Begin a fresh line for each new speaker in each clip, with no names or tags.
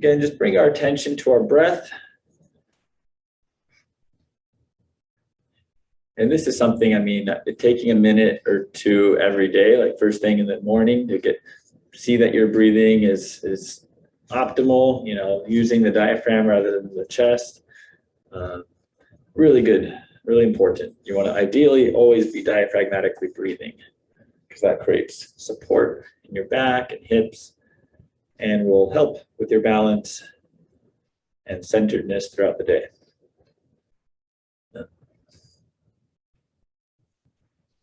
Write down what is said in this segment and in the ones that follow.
Again, just bring our attention to our breath. And this is something, I mean, taking a minute or two every day, like first thing in the morning, to see that your breathing is optimal, you know, using the diaphragm rather than the chest. Really good, really important. You want to ideally always be diaphragmatically breathing, because that creates support in your back and hips and will help with your balance and centeredness throughout the day.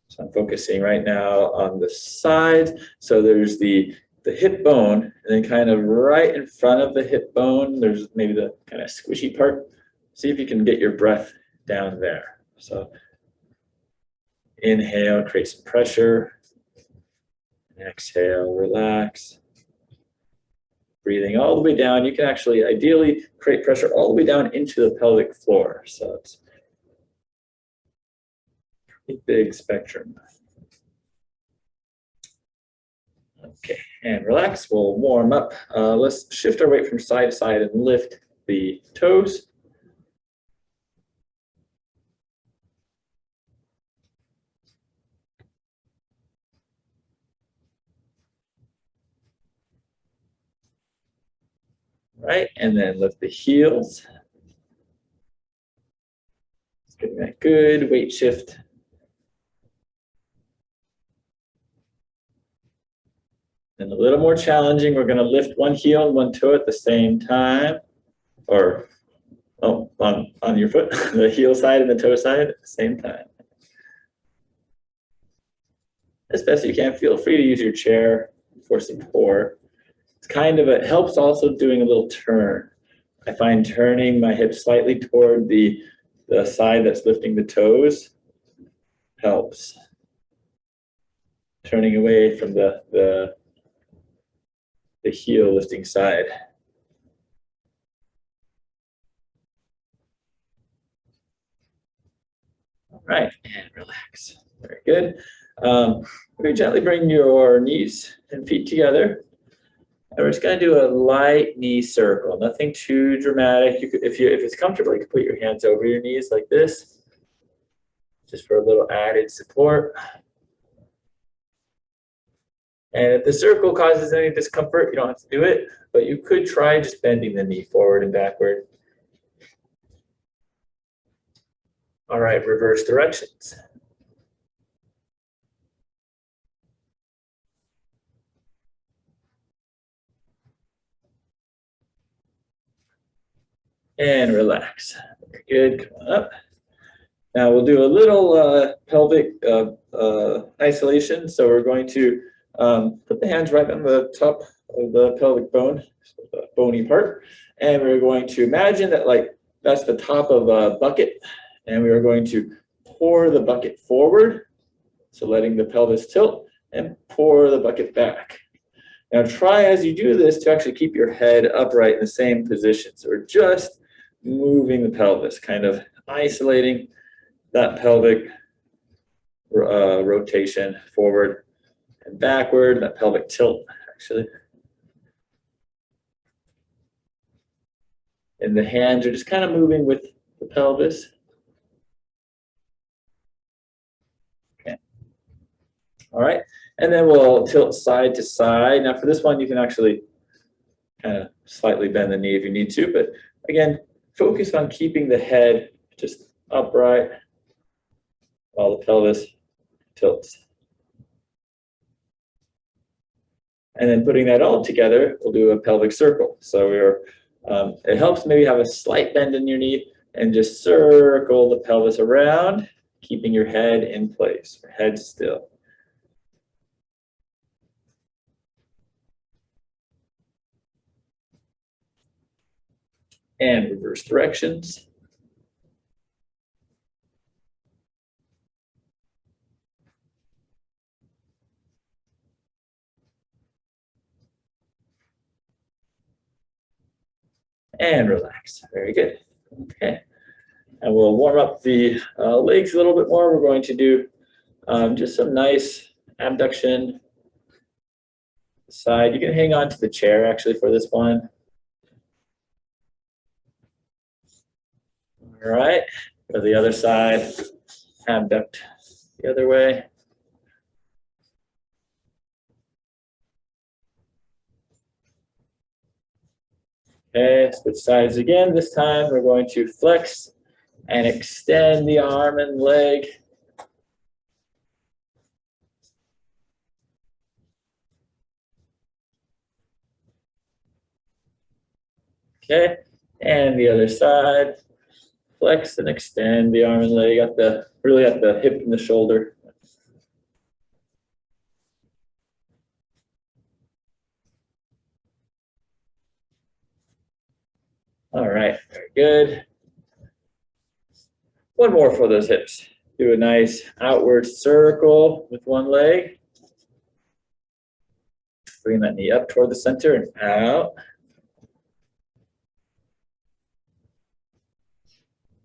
So I'm focusing right now on the sides. So there's the hip bone, and then kind of right in front of the hip bone, there's maybe the kind of squishy part. See if you can get your breath down there. So inhale, create some pressure. Exhale, relax. Breathing all the way down. You can actually ideally create pressure all the way down into the pelvic floor. So it's a big spectrum. Okay, and relax. We'll warm up. Let's shift our weight from side to side and lift the toes. Right, and then lift the heels. Getting that good weight shift. And a little more challenging, we're going to lift one heel and one toe at the same time, or on your foot, the heel side and the toe side at the same time. As best you can, feel free to use your chair for support. It's kind of, it helps also doing a little turn. I find turning my hips slightly toward the side that's lifting the toes helps. Turning away from the heel lifting side. All right, and relax. Very good. Very gently bring your knees and feet together. And we're just going to do a light knee circle, nothing too dramatic. You could, if it's comfortable, you can put your hands over your knees like this, just for a little added support. And if the circle causes any discomfort, you don't have to do it, but you could try just bending the knee forward and backward. All right, reverse directions. And relax. Very good, come on up. Now we'll do a little pelvic isolation. So we're going to put the hands right on the top of the pelvic bone, so the bony part. And we're going to imagine that that's the top of a bucket. And we are going to pour the bucket forward. So letting the pelvis tilt and pour the bucket back. Now try as you do this to actually keep your head upright in the same position. So we're just moving the pelvis, kind of isolating that pelvic rotation forward and backward, that pelvic tilt actually. And the hands are just kind of moving with the pelvis. Okay. All right, and then we'll tilt side to side. Now for this one, you can actually kind of slightly bend the knee if you need to, but again, focus on keeping the head just upright while the pelvis tilts. And then putting that all together, we'll do a pelvic circle. So it helps maybe have a slight bend in your knee and just circle the pelvis around, keeping your head in place, your head still. And reverse directions. And relax. Very good. Okay. And we'll warm up the legs a little bit more. We're going to do just some nice abduction side. You can hang on to the chair actually for this one. All right, go the other side, abduct the other way. Okay, switch sides again. This time we're going to flex and extend the arm and leg. Okay, and the other side. Flex and extend the arm and leg at the really at the hip and the shoulder. All right, very good. One more for those hips. Do a nice outward circle with one leg. Bring that knee up toward the center and out.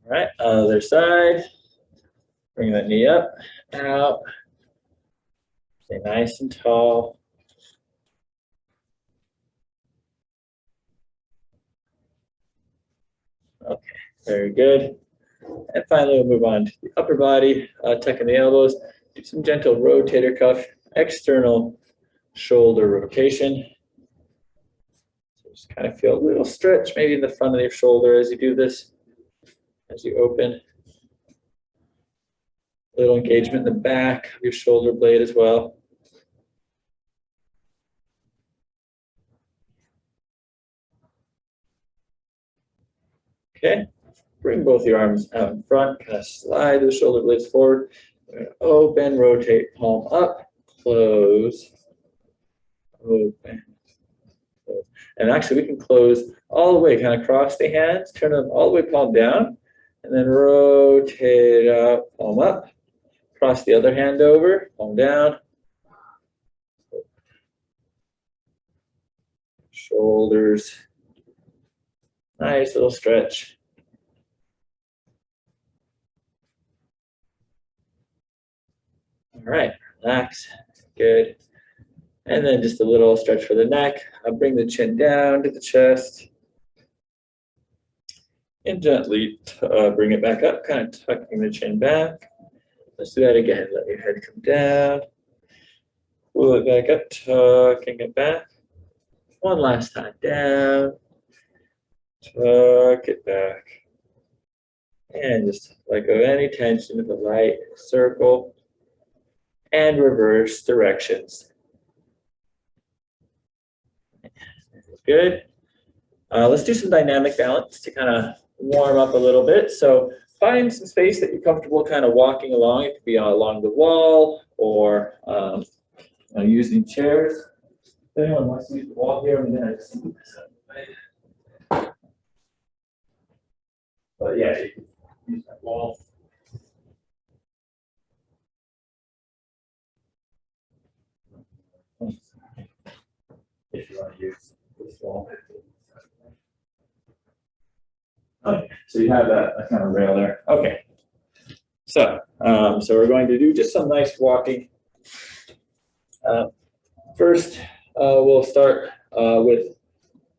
All right, other side. Bring that knee up, out. Stay nice and tall. Okay, very good. And finally, we'll move on to the upper body, tucking the elbows. Do some gentle rotator cuff, external shoulder rotation. So just kind of feel a little stretch maybe in the front of your shoulder as you do this, as you open. A little engagement in the back of your shoulder blade as well. Okay, bring both your arms out in front, kind of slide the shoulder blades forward. Open, rotate, palm up, close, open, close. And actually we can close all the way, kind of cross the hands, turn them all the way, palm down, and then rotate up, palm up. Cross the other hand over, palm down. Shoulders. Nice little stretch. All right, relax. Good. And then just a little stretch for the neck. I'll bring the chin down to the chest. And gently bring it back up, kind of tucking the chin back. Let's do that again. Let your head come down. Pull it back up, tucking it back. One last time. Down. Tuck it back. And just let go of any tension with the right circle. And reverse directions. Good. Let's do some dynamic balance to kind of warm up a little bit. So find some space that you're comfortable kind of walking along. It could be along the wall or using chairs. If anyone wants to use the wall here, I'm going to just move this up. But yeah, you can use that wall. If you want to use this wall. Okay, so you have that kind of rail there. Okay. So we're going to do just some nice walking. First, we'll start with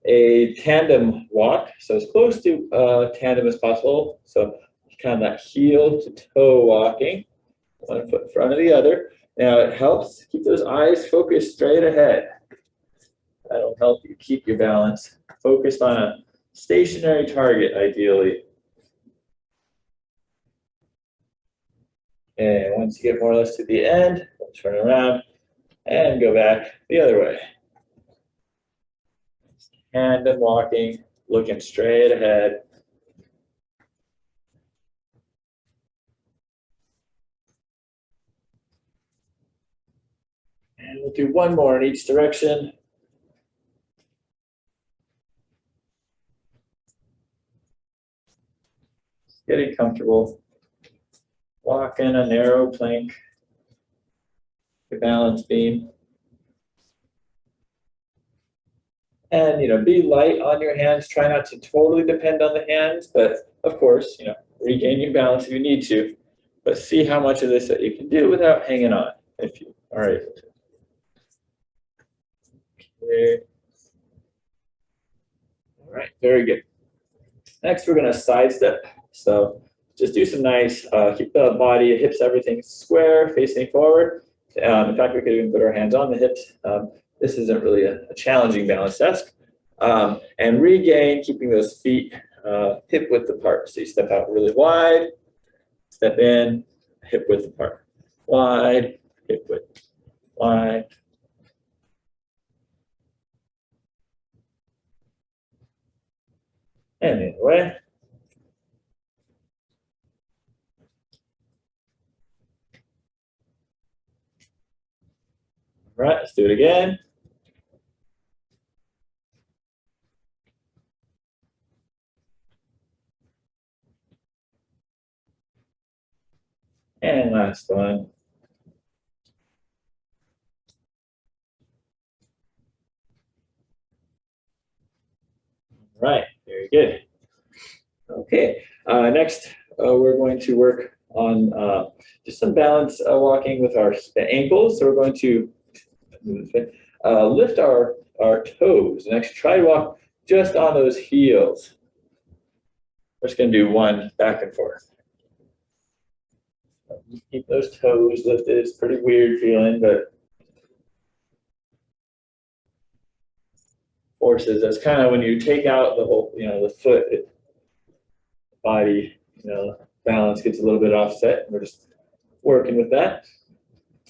a tandem walk. So as close to tandem as possible. So kind of that heel to toe walking, one foot in front of the other. Now it helps keep those eyes focused straight ahead. That'll help you keep your balance focused on a stationary target, ideally. And once you get more or less to the end, we'll turn around and go back the other way. And then walking, looking straight ahead. And we'll do one more in each direction. Getting comfortable. Walking a narrow plank. The balance beam. And, be light on your hands. Try not to totally depend on the hands, but of course, regain your balance if you need to. But see how much of this that you can do without hanging on, if you are able to. Okay. All right, very good. Next, we're going to sidestep So just do some nice, keep the body, hips, everything square, facing forward. In fact, we could even put our hands on the hips. This isn't really a challenging balance test. And regain, keeping those feet hip width apart. So you step out really wide, step in, hip width apart. Wide, hip width, wide. And the other way. All right, let's do it again. And last one. All right, very good. Okay, next we're going to work on just some balance walking with our ankles. So we're going to lift our toes and actually try to walk just on those heels. We're just going to do one back and forth. Keep those toes lifted. It's pretty weird feeling, but forces. That's kind of when you take out the whole, the foot, the body, balance gets a little bit offset. We're just working with that.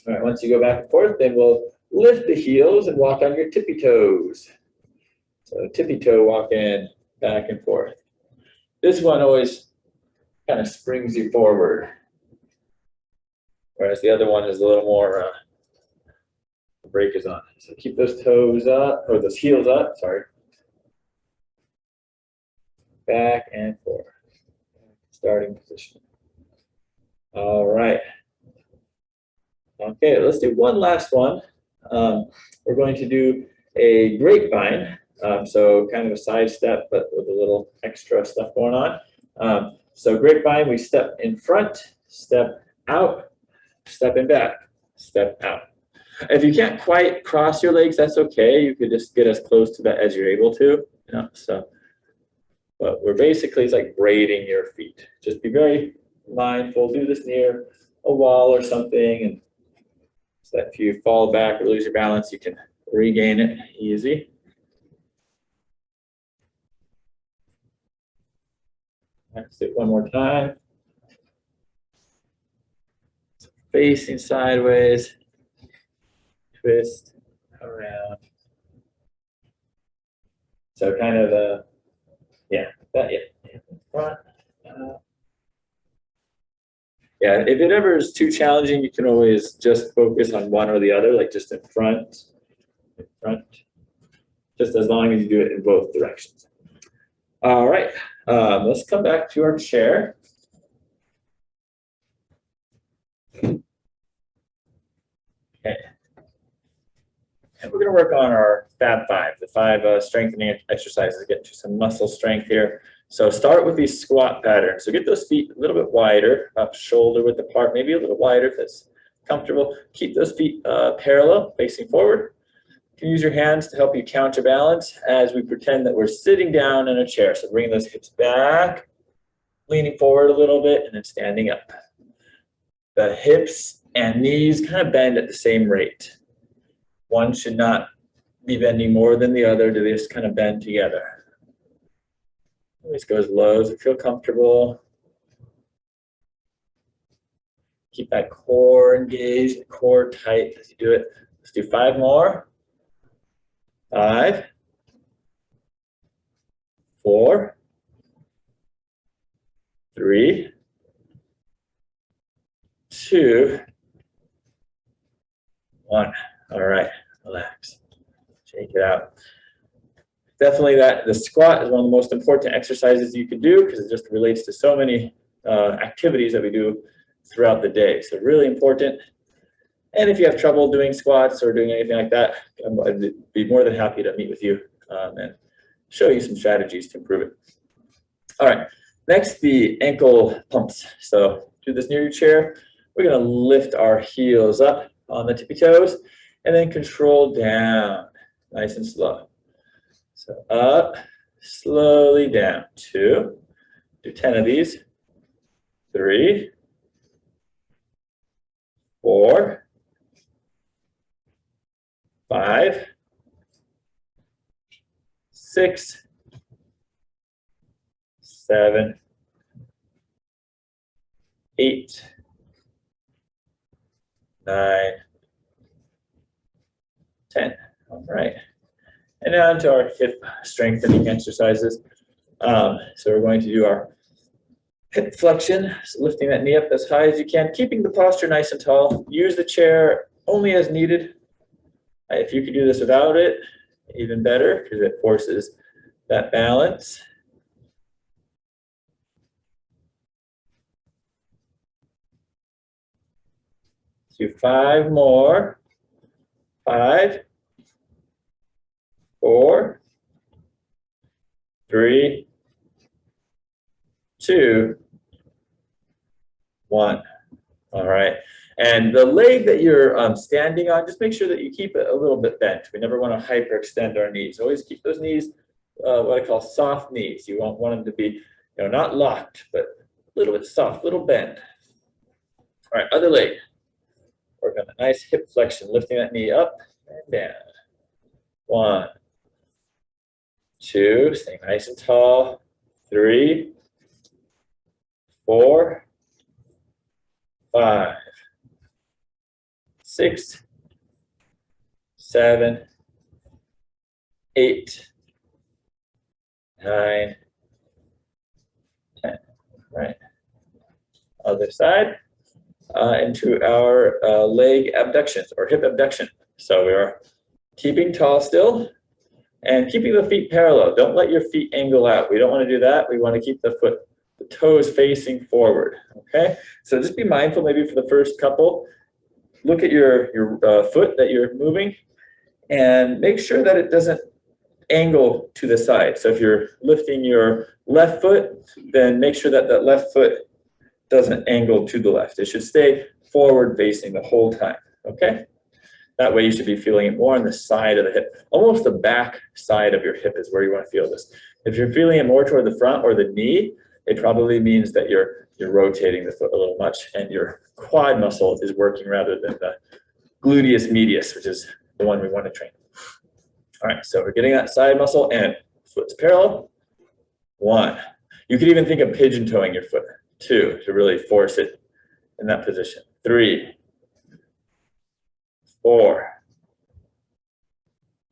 All right, once you go back and forth, then we'll lift the heels and walk on your tippy toes. So tippy toe walk in, back and forth. This one always kind of springs you forward, whereas the other one is a little more, the brake is on. So keep those toes up, or those heels up, sorry. Back and forth. Starting position. All right. Okay, let's do one last one. We're going to do a grapevine. So kind of a side step, but with a little extra stuff going on. So grapevine, we step in front, step out, step in back, step out. If you can't quite cross your legs, that's okay. You could just get as close to that as you're able to. But we're basically, it's like braiding your feet. Just be very mindful. Do this near a wall or something, and so that if you fall back or lose your balance, you can regain it easy. Let's do it one more time. Facing sideways, twist around. So kind of front. Yeah, if it ever is too challenging, you can always just focus on one or the other, like just in front, just as long as you do it in both directions. All right, let's come back to our chair. Okay. And we're going to work on our Fab Five, the 5 strengthening exercises, get to some muscle strength here. So start with these squat patterns. So get those feet a little bit wider, up shoulder width apart, maybe a little wider if it's comfortable. Keep those feet parallel, facing forward. You can use your hands to help you counterbalance as we pretend that we're sitting down in a chair. So bring those hips back, leaning forward a little bit, and then standing up. The hips and knees kind of bend at the same rate. One should not be bending more than the other. They just kind of bend together. Always go as low as you feel comfortable. Keep that core engaged, the core tight as you do it. Let's do 5 more. 5, 4, 3, 2, 1. All right, relax. Shake it out. Definitely the squat is one of the most important exercises you can do because it just relates to so many activities that we do throughout the day. So really important. And if you have trouble doing squats or doing anything like that, I'd be more than happy to meet with you and show you some strategies to improve it. All right, next the ankle pumps. So do this near your chair. We're gonna lift our heels up on the tippy toes and then control down, nice and slow. So up, slowly down, 2, do 10 of these, 3, 4, 5, 6, 7, 8, 9, 10. All right. And now into our hip strengthening exercises. So we're going to do our hip flexion, so lifting that knee up as high as you can, keeping the posture nice and tall. Use the chair only as needed. If you can do this without it, even better, because it forces that balance. Do 5 more. 5, 4, 3, 2, 1. All right. And the leg that you're standing on, just make sure that you keep it a little bit bent. We never want to hyperextend our knees. Always keep those knees, what I call soft knees. You won't want them to be, not locked, but a little bit soft, little bend. All right, other leg. Work on a nice hip flexion, lifting that knee up and down. 1, 2, stay nice and tall. 3, 4, 5, 6, 7, 8, 9, 10. Right. Other side. Into our leg abductions or hip abduction. So we are keeping tall still and keeping the feet parallel. Don't let your feet angle out. We don't want to do that. We want to keep the toes facing forward. Okay. So just be mindful maybe for the first couple. Look at your foot that you're moving and make sure that it doesn't angle to the side. So if you're lifting your left foot, then make sure that that left foot doesn't angle to the left. It should stay forward facing the whole time, okay? That way you should be feeling it more on the side of the hip. Almost the back side of your hip is where you want to feel this. If you're feeling it more toward the front or the knee, it probably means that you're rotating the foot a little much and your quad muscle is working rather than the gluteus medius, which is the one we want to train. All right, so we're getting that side muscle and foot's parallel. 1. You could even think of pigeon toeing your foot. 2, to really force it in that position. 3, 4,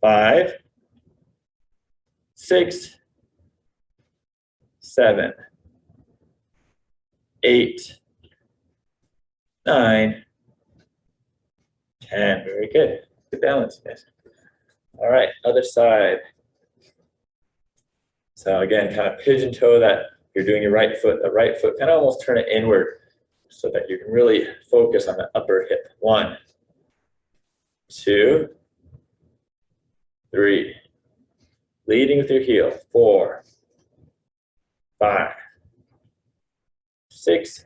5, 6, 7, 8, 9, 10. Very good. Good balance, guys. All right, other side. So again, kind of pigeon toe that. You're doing your right foot, the right foot, kind of almost turn it inward so that you can really focus on the upper hip. 1, 2, 3. Leading with your heel. 4, 5, 6,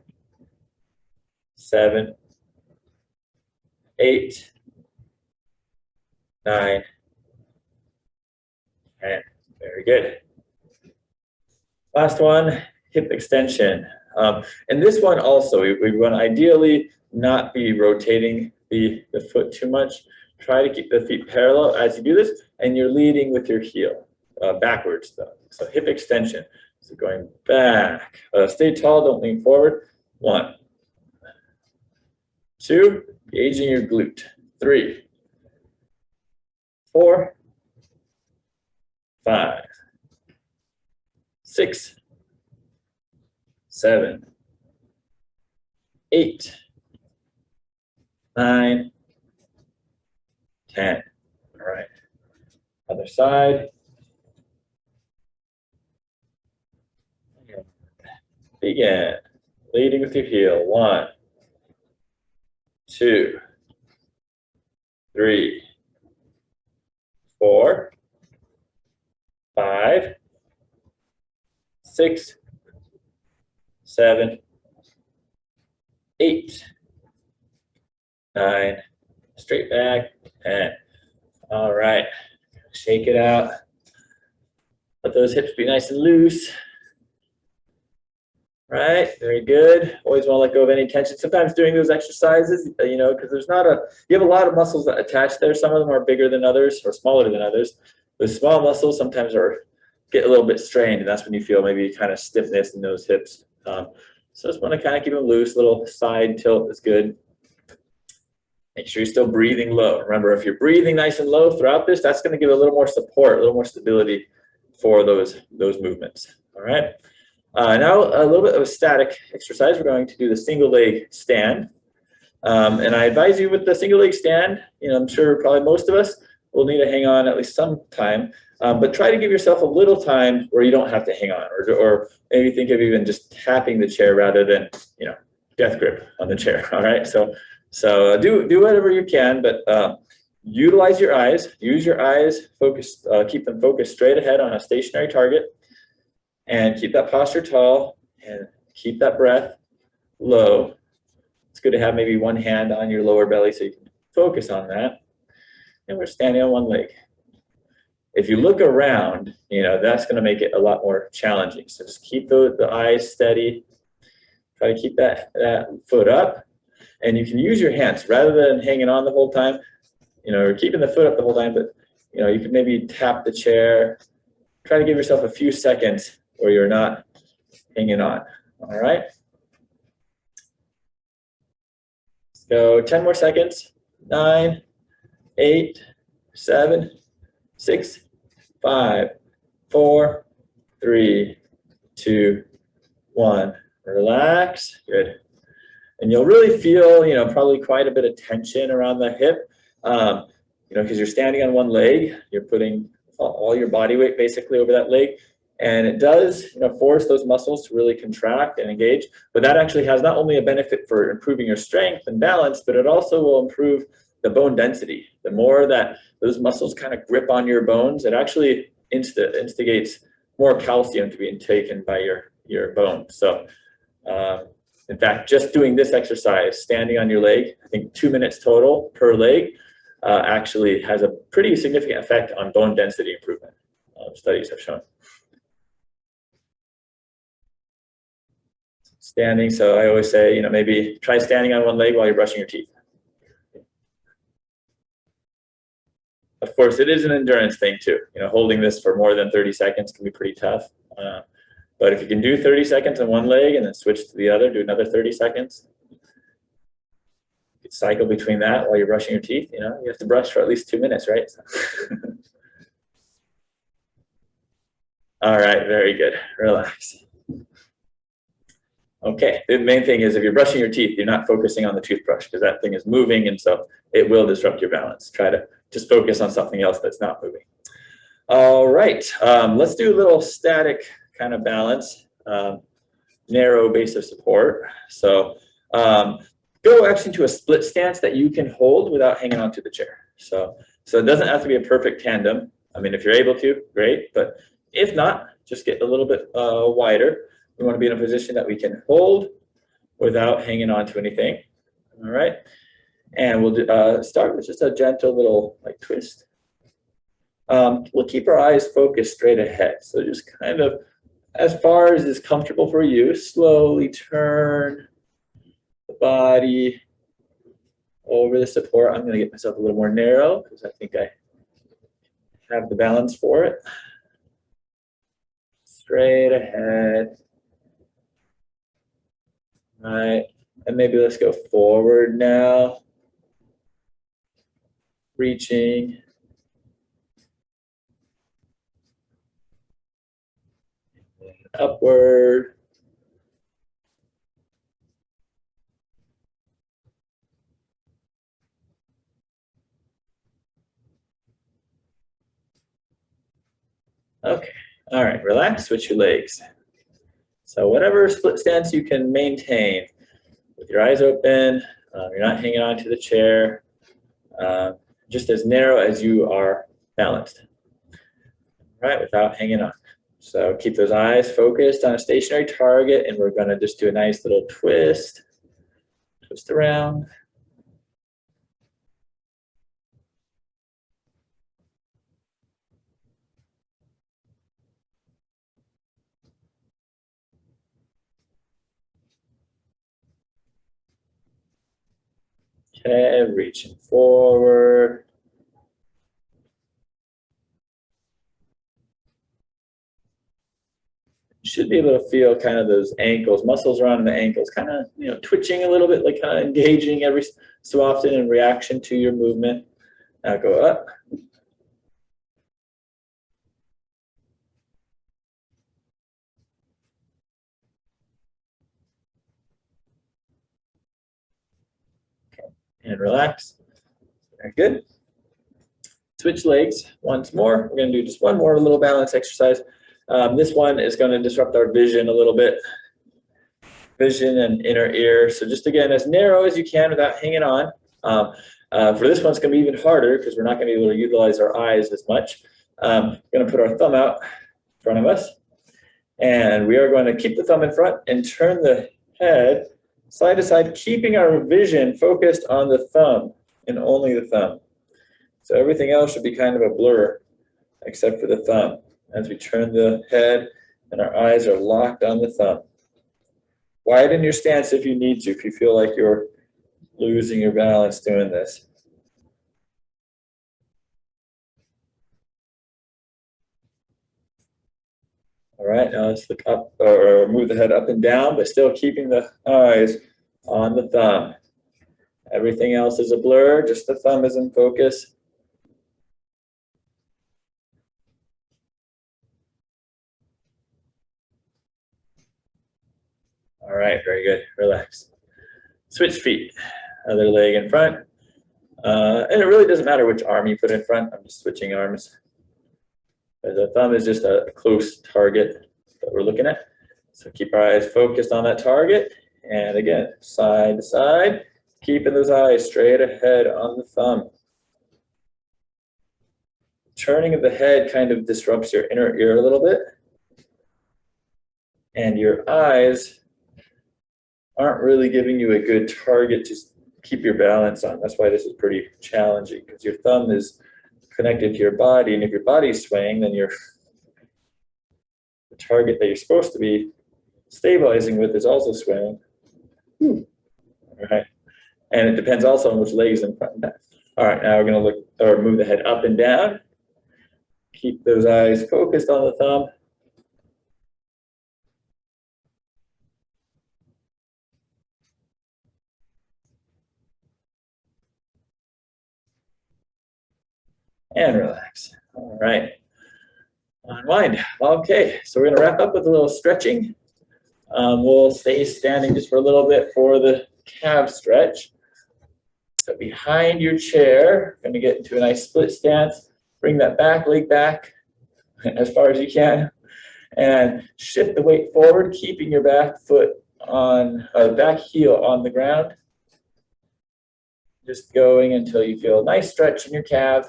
7, 8, 9, 10. Very good. Last one, hip extension. And this one also, we want to ideally not be rotating the foot too much. Try to keep the feet parallel as you do this, and you're leading with your heel, backwards though. So hip extension, so going back. Stay tall, don't lean forward. 1, 2, engaging your glute. 3, 4, 5, 6, 7, 8, 9, 10. All right. Other side. Begin. Leading with your heel. 1, 2, 3, 4, 5, 6, 7, 8, 9, straight back, 10. All right, shake it out. Let those hips be nice and loose. Right, very good. Always want to let go of any tension. Sometimes doing those exercises, because you have a lot of muscles that attach there. Some of them are bigger than others or smaller than others. The small muscles sometimes get a little bit strained, and that's when you feel maybe kind of stiffness in those hips. So just want to kind of keep them loose. Little side tilt is good. Make sure you're still breathing low. Remember, if you're breathing nice and low throughout this, that's going to give a little more support, a little more stability for those movements. All right. Now a little bit of a static exercise. We're going to do the single leg stand. And I advise you with the single leg stand, I'm sure probably most of us will need to hang on at least some time, but try to give yourself a little time where you don't have to hang on, or maybe think of even just tapping the chair rather than, death grip on the chair. All right. So do whatever you can, but utilize your eyes, use your eyes, focus, keep them focused straight ahead on a stationary target. And keep that posture tall and keep that breath low. It's good to have maybe one hand on your lower belly so you can focus on that. And we're standing on one leg. If you look around, that's going to make it a lot more challenging. So just keep the eyes steady. Try to keep that foot up. And you can use your hands rather than hanging on the whole time, or keeping the foot up the whole time, but you can maybe tap the chair. Try to give yourself a few seconds where you're not hanging on. All right. So 10 more seconds. 9, 8, 7, 6, 5, 4, 3, 2, 1. Relax. Good. And you'll really feel, probably quite a bit of tension around the hip, because you're standing on one leg. You're putting all your body weight basically over that leg. And it does, force those muscles to really contract and engage. But that actually has not only a benefit for improving your strength and balance, but it also will improve the bone density. The more that those muscles kind of grip on your bones, it actually instigates more calcium to be taken by your bones. So, in fact, just doing this exercise, standing on your leg, I think 2 minutes total per leg, actually has a pretty significant effect on bone density improvement. Studies have shown. Standing, so I always say, maybe try standing on one leg while you're brushing your teeth. Of course, it is an endurance thing too. Holding this for more than 30 seconds can be pretty tough. But if you can do 30 seconds on one leg and then switch to the other, do another 30 seconds. You could cycle between that while you're brushing your teeth. You have to brush for at least 2 minutes, right? All right, very good. Relax. Okay, the main thing is if you're brushing your teeth, you're not focusing on the toothbrush because that thing is moving, and so it will disrupt your balance. Try to just focus on something else that's not moving. All right, let's do a little static kind of balance, narrow base of support. So go actually to a split stance that you can hold without hanging onto the chair. So it doesn't have to be a perfect tandem. I mean, if you're able to, great, but if not, just get a little bit wider. We want to be in a position that we can hold without hanging on to anything. All right. And we'll start with just a gentle little twist. We'll keep our eyes focused straight ahead. So just kind of as far as is comfortable for you, slowly turn the body over the support. I'm going to get myself a little more narrow because I think I have the balance for it. Straight ahead. All right, and maybe let's go forward now. Reaching. Upward. Okay, all right, relax, switch your legs. So whatever split stance you can maintain with your eyes open, you're not hanging onto the chair, just as narrow as you are balanced, right, without hanging on. So keep those eyes focused on a stationary target, and we're gonna just do a nice little twist around. Okay, reaching forward. You should be able to feel kind of those ankles, muscles around the ankles, kind of, twitching a little bit, like kind of engaging every so often in reaction to your movement. Now go up. Okay. And relax. Very good. Switch legs once more. We're going to do just one more little balance exercise. This one is going to disrupt our vision a little bit. Vision and inner ear. So just again, as narrow as you can without hanging on. For this one, it's going to be even harder because we're not going to be able to utilize our eyes as much. We're going to put our thumb out in front of us. And we are going to keep the thumb in front and turn the head side to side, keeping our vision focused on the thumb and only the thumb. So everything else should be kind of a blur except for the thumb as we turn the head and our eyes are locked on the thumb. Widen your stance if you need to, if you feel like you're losing your balance doing this. All right, now let's look up or move the head up and down, but still keeping the eyes on the thumb. Everything else is a blur, just the thumb is in focus. All right, very good, relax. Switch feet, other leg in front. And it really doesn't matter which arm you put in front, I'm just switching arms. The thumb is just a close target that we're looking at. So keep our eyes focused on that target. And again, side to side, keeping those eyes straight ahead on the thumb. Turning of the head kind of disrupts your inner ear a little bit. And your eyes aren't really giving you a good target to keep your balance on. That's why this is pretty challenging, because your thumb is connected to your body, and if your body's swaying, then the target that you're supposed to be stabilizing with is also swaying. All right, and it depends also on which leg is in front and back. All right, now we're going to move the head up and down. Keep those eyes focused on the thumb. And relax. All right. Unwind. Okay, so we're going to wrap up with a little stretching. We'll stay standing just for a little bit for the calf stretch. So behind your chair, going to get into a nice split stance. Bring that back leg back as far as you can. And shift the weight forward, keeping your back foot on, back heel on the ground. Just going until you feel a nice stretch in your calf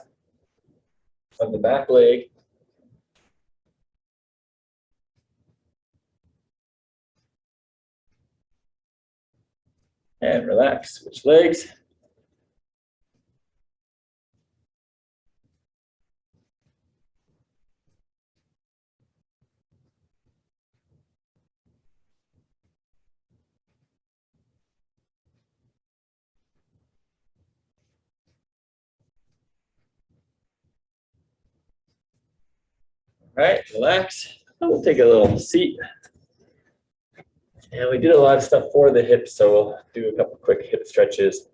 of the back leg. And relax, switch legs. All right, relax. We'll take a little seat. And we did a lot of stuff for the hips, so we'll do a couple quick hip stretches.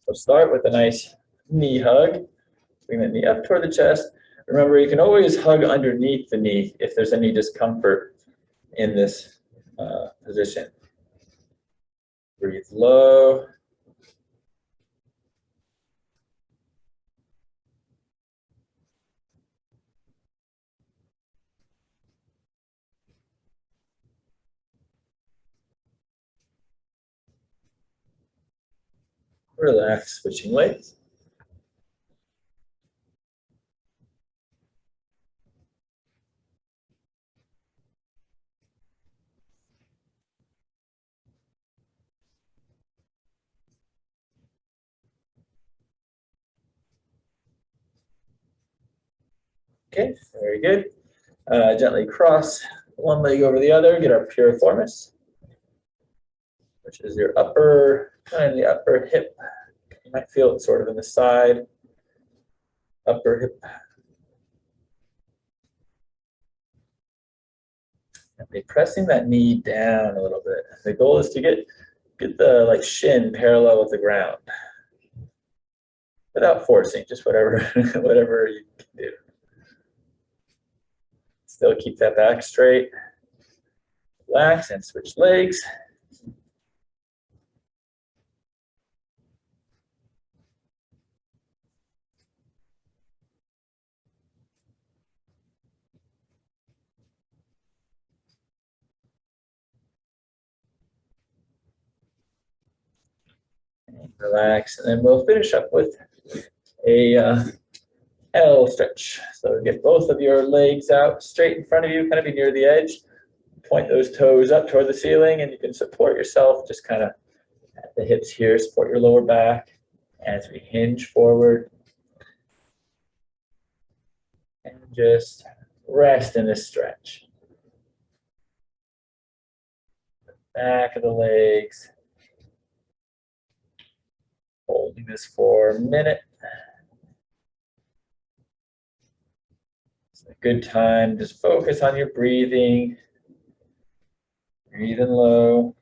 So start with a nice knee hug. Bring that knee up toward the chest. Remember, you can always hug underneath the knee if there's any discomfort in this position. Breathe low. Relax, switching legs. Okay, very good. Gently cross one leg over the other, get our piriformis, which is your upper kind of the upper hip. You might feel it sort of in the side, upper hip. And be pressing that knee down a little bit. The goal is to get the like shin parallel with the ground without forcing, just whatever whatever you can do. Still keep that back straight. Relax and switch legs. Relax, and then we'll finish up with a L stretch. So get both of your legs out straight in front of you, kind of be near the edge. Point those toes up toward the ceiling, and you can support yourself just kind of at the hips here. Support your lower back as we hinge forward. And just rest in this stretch. Back of the legs. Holding this for a minute. It's a good time. Just focus on your breathing. Breathing low.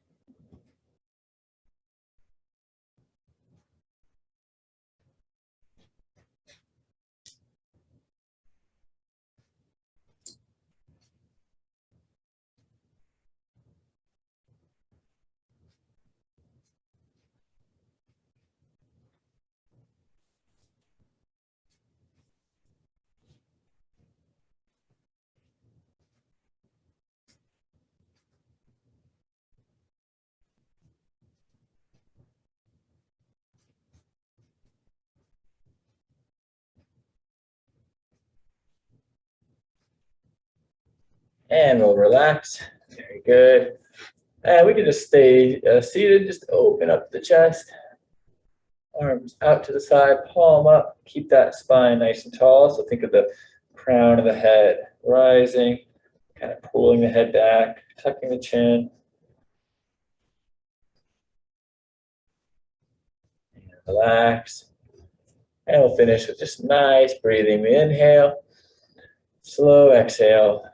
And we'll relax. Very good. And we can just stay seated. Just open up the chest. Arms out to the side, palm up. Keep that spine nice and tall. So think of the crown of the head rising, kind of pulling the head back, tucking the chin. And relax. And we'll finish with just nice breathing. We inhale, slow exhale.